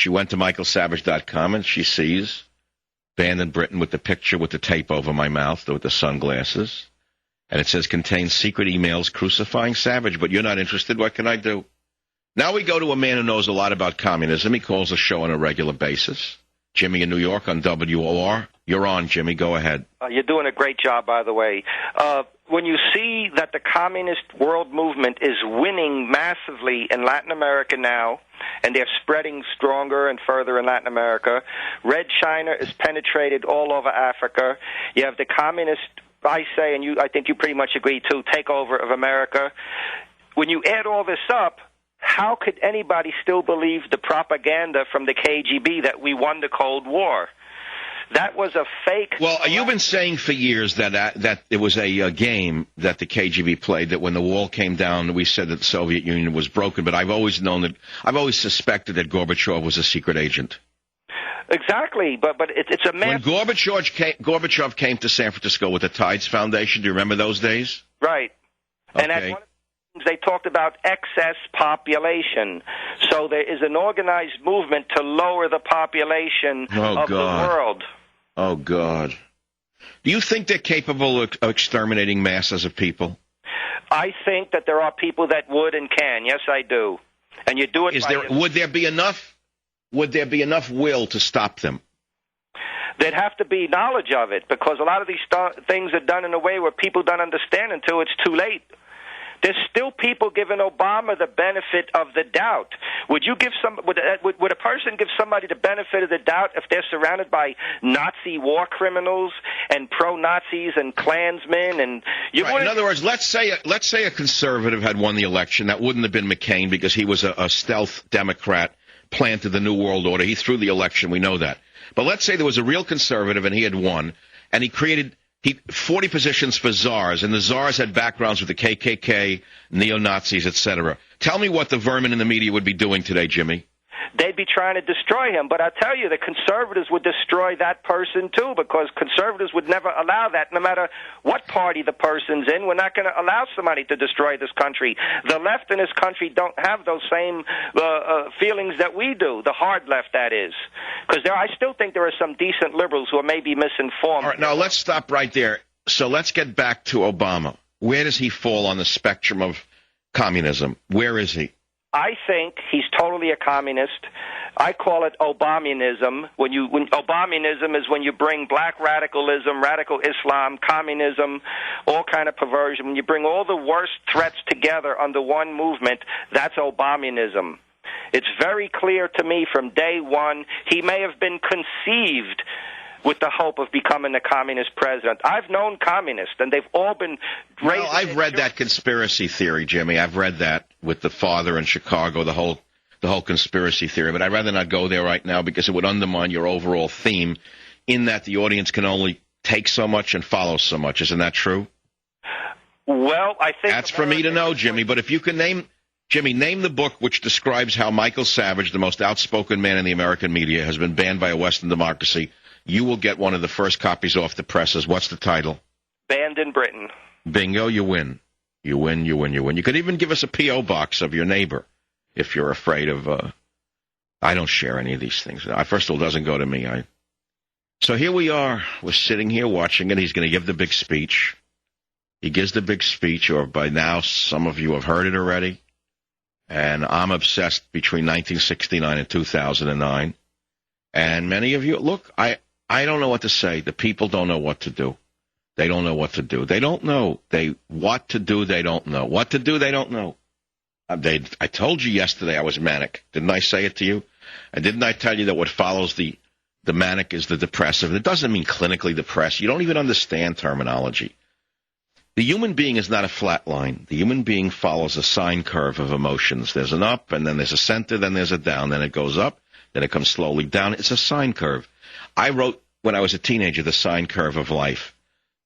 She went to michaelsavage.com, and she sees Banned in Britain with the picture with the tape over my mouth, with the sunglasses. And it says, contains secret emails crucifying Savage. But you're not interested. What can I do? Now we go to a man who knows a lot about communism. He calls the show on a regular basis. Jimmy in New York on WOR. You're on, Jimmy. Go ahead. You're doing a great job, by the way. When you see that the communist world movement is winning massively in Latin America now, and they're spreading stronger and further in Latin America, Red China is penetrated all over Africa. You have the communist, I say, and I think you pretty much agree too, takeover of America. When you add all this up, how could anybody still believe the propaganda from the KGB that we won the Cold War? That was a fake. Well, you've been saying for years that it was a game that the KGB played, that when the wall came down, we said that the Soviet Union was broken. But I've always suspected that Gorbachev was a secret agent. Exactly, but it's a When Gorbachev came to San Francisco with the Tides Foundation, do you remember those days? Right. Okay. And at one of the things they talked about excess population. So there is an organized movement to lower the population of the world. Oh, God. Do you think they're capable of exterminating masses of people? I think that there are people that would and can. Yes, I do. And you do it Would there be enough will to stop them? There'd have to be knowledge of it, because a lot of these things are done in a way where people don't understand until it's too late. There's still people giving Obama the benefit of the doubt. Would a person give somebody the benefit of the doubt if they're surrounded by Nazi war criminals and pro-Nazis and Klansmen? And right. In other words, let's say a conservative had won the election. That wouldn't have been McCain, because he was a stealth Democrat, planted the New World Order. He threw the election. We know that. But let's say there was a real conservative and he had won, and he created 40 positions for czars, and the czars had backgrounds with the KKK, neo-Nazis, etc. Tell me what the vermin in the media would be doing today, Jimmy. They'd be trying to destroy him. But I tell you, the conservatives would destroy that person, too, because conservatives would never allow that. No matter what party the person's in, we're not going to allow somebody to destroy this country. The left in this country don't have those same feelings that we do, the hard left, that is. Because I still think there are some decent liberals who are maybe misinformed. All right, now let's stop right there. So let's get back to Obama. Where does he fall on the spectrum of communism? Where is he? I think he's totally a communist. I call it Obamianism. When Obamianism is when you bring black radicalism, radical Islam, communism, all kind of perversion. When you bring all the worst threats together under one movement, that's Obamianism. It's very clear to me from day one, he may have been conceived with the hope of becoming a communist president. I've known communists, and they've all been raised. Well, I've read that conspiracy theory, Jimmy. I've read that with the father in Chicago, the whole conspiracy theory. But I'd rather not go there right now, because it would undermine your overall theme, in that the audience can only take so much and follow so much. Isn't that true? Well, I think that's for me to know, Jimmy. But if you can name the book which describes how Michael Savage, the most outspoken man in the American media, has been banned by a Western democracy, you will get one of the first copies off the presses. What's the title? Banned in Britain. Bingo, you win. You win, you win, you win. You could even give us a P.O. box of your neighbor if you're afraid of... I don't share any of these things. First of all, it doesn't go to me. So here we are. We're sitting here watching it. He's going to give the big speech. He gives the big speech, or by now some of you have heard it already. And I'm obsessed between 1969 and 2009. And many of you, look, I don't know what to say. The people don't know what to do. They don't know what to do. They don't know. What to do, they don't know. What to do, they don't know. I told you yesterday I was manic. Didn't I say it to you? And didn't I tell you that what follows the manic is the depressive? It doesn't mean clinically depressed. You don't even understand terminology. The human being is not a flat line. The human being follows a sine curve of emotions. There's an up, and then there's a center, then there's a down. Then it goes up, then it comes slowly down. It's a sine curve. I wrote, when I was a teenager, the sine curve of life.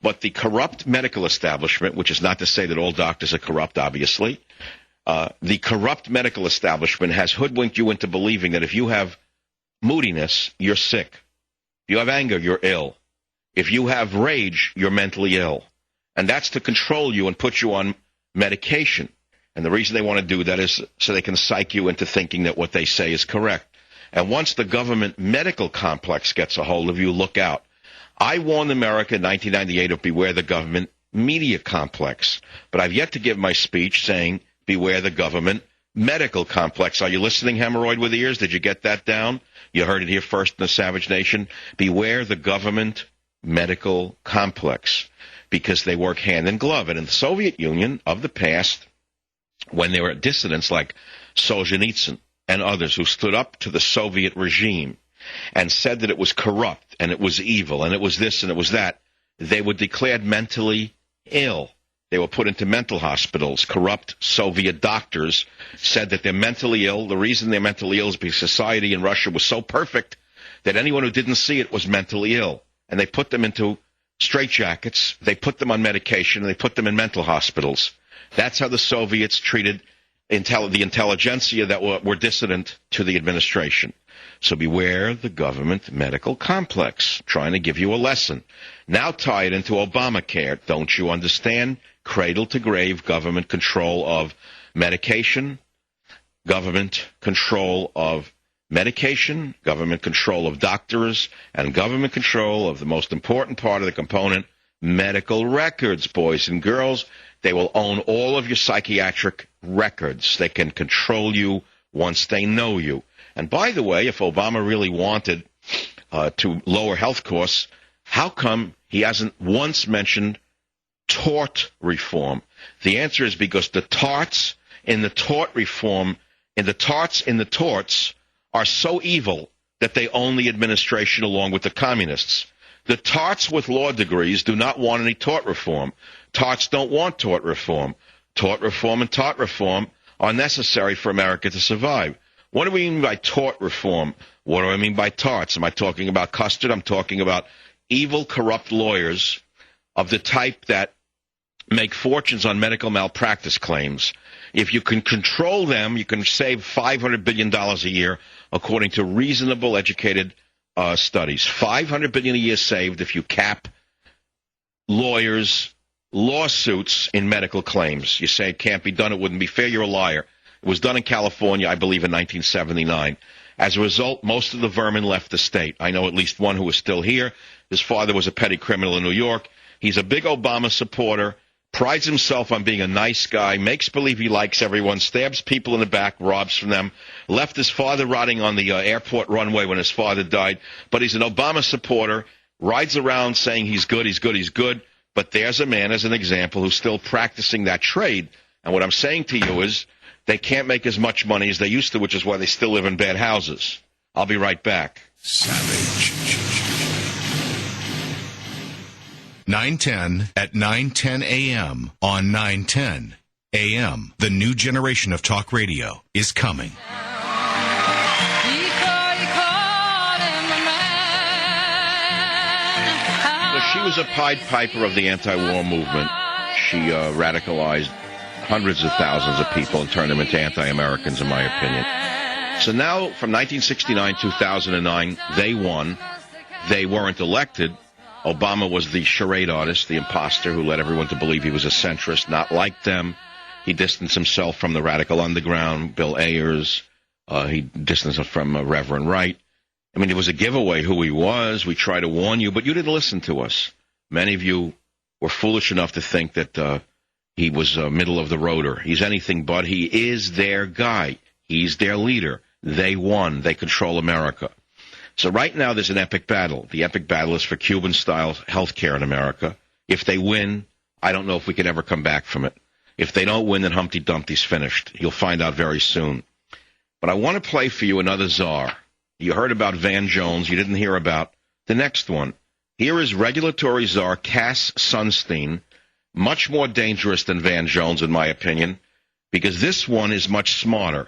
But the corrupt medical establishment, which is not to say that all doctors are corrupt, obviously, the corrupt medical establishment has hoodwinked you into believing that if you have moodiness, you're sick. If you have anger, you're ill. If you have rage, you're mentally ill. And that's to control you and put you on medication. And the reason they want to do that is so they can psych you into thinking that what they say is correct. And once the government medical complex gets a hold of you, look out. I warned America in 1998 of beware the government media complex. But I've yet to give my speech saying beware the government medical complex. Are you listening, hemorrhoid with ears? Did you get that down? You heard it here first in the Savage Nation. Beware the government medical complex, because they work hand in glove. And in the Soviet Union of the past, when there were dissidents like Solzhenitsyn and others who stood up to the Soviet regime and said that it was corrupt and it was evil and it was this and it was that, they were declared mentally ill. They were put into mental hospitals. Corrupt Soviet doctors said that they're mentally ill. The reason they're mentally ill is because society in Russia was so perfect that anyone who didn't see it was mentally ill. And they put them into straitjackets, they put them on medication, and they put them in mental hospitals. That's how the Soviets treated the intelligentsia that were dissident to the administration. So beware the government medical complex, trying to give you a lesson. Now tie it into Obamacare. Don't you understand? Cradle-to-grave government control of medication, government control of medication, government control of doctors, and government control of the most important part of the component, medical records, boys and girls. They will own all of your psychiatric records. They can control you once they know you. And by the way, if Obama really wanted to lower health costs, how come he hasn't once mentioned tort reform? The answer is because the tarts in the tort reform, in the torts are so evil that they own the administration along with the communists. The tarts with law degrees do not want any tort reform. Tarts don't want tort reform. Tort reform and tort reform are necessary for America to survive. What do we mean by tort reform? What do I mean by tarts? Am I talking about custard? I'm talking about evil, corrupt lawyers of the type that make fortunes on medical malpractice claims. If you can control them, you can save $500 billion a year, according to reasonable, educated studies. $500 billion a year saved if you cap lawyers' lawsuits in medical claims. You say it can't be done, it wouldn't be fair, you're a liar. It was done in California, I believe, in 1979. As a result, most of the vermin left the state. I know at least one who is still here. His father was a petty criminal in New York. He's a big Obama supporter, prides himself on being a nice guy, makes believe he likes everyone, stabs people in the back, robs from them, left his father rotting on the airport runway when his father died. But he's an Obama supporter, rides around saying he's good, he's good, he's good. But there's a man, as an example, who's still practicing that trade. And what I'm saying to you is they can't make as much money as they used to, which is why they still live in bad houses. I'll be right back. Savage. 910 at 9:10 a.m. on 910 a.m. The new generation of talk radio is coming. So she was a Pied Piper of the anti-war movement. She radicalized hundreds of thousands of people and turned them into anti-Americans, in my opinion. So now, from 1969 2009, they won. They weren't elected. Obama was the charade artist, the imposter who led everyone to believe he was a centrist, not like them. He distanced himself from the radical underground, Bill Ayers. He distanced himself from Reverend Wright. I mean, it was a giveaway who he was. We tried to warn you, but you didn't listen to us. Many of you were foolish enough to think that he was middle of the roader. He's anything but. He is their guy. He's their leader. They won. They control America. So right now there's an epic battle. The epic battle is for Cuban-style health care in America. If they win, I don't know if we can ever come back from it. If they don't win, then Humpty Dumpty's finished. You'll find out very soon. But I want to play for you another czar. You heard about Van Jones. You didn't hear about the next one. Here is regulatory czar Cass Sunstein, much more dangerous than Van Jones, in my opinion, because this one is much smarter.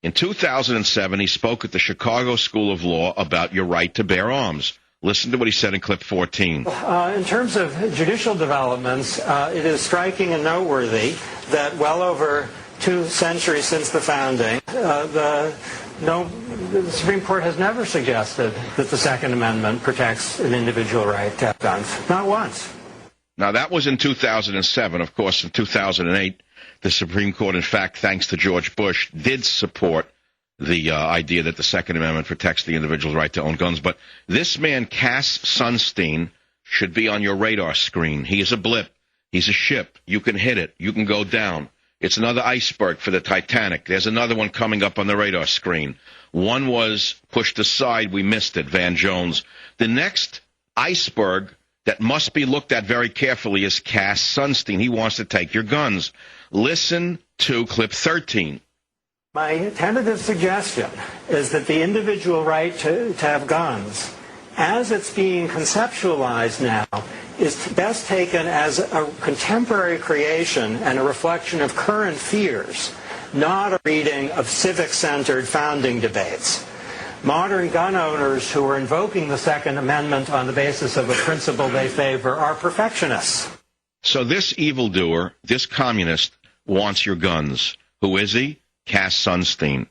In 2007, he spoke at the Chicago School of Law about your right to bear arms. Listen to what he said in clip 14. In terms of judicial developments, it is striking and noteworthy that well over 2 centuries since the founding, the Supreme Court has never suggested that the Second Amendment protects an individual right to have guns. Not once. Now, that was in 2007. Of course, in 2008, the Supreme Court, in fact, thanks to George Bush, did support the idea that the Second Amendment protects the individual's right to own guns. But this man, Cass Sunstein, should be on your radar screen. He is a blip. He's a ship. You can hit it. You can go down. It's another iceberg for the Titanic. There's another one coming up on the radar screen. One was pushed aside. We missed it, Van Jones. The next iceberg that must be looked at very carefully is Cass Sunstein. He wants to take your guns. Listen to clip 13. My tentative suggestion is that the individual right to have guns, as it's being conceptualized now, is best taken as a contemporary creation and a reflection of current fears, not a reading of civic-centered founding debates. Modern gun owners who are invoking the Second Amendment on the basis of a principle they favor are perfectionists. So this evildoer, this communist, wants your guns. Who is he? Cass Sunstein.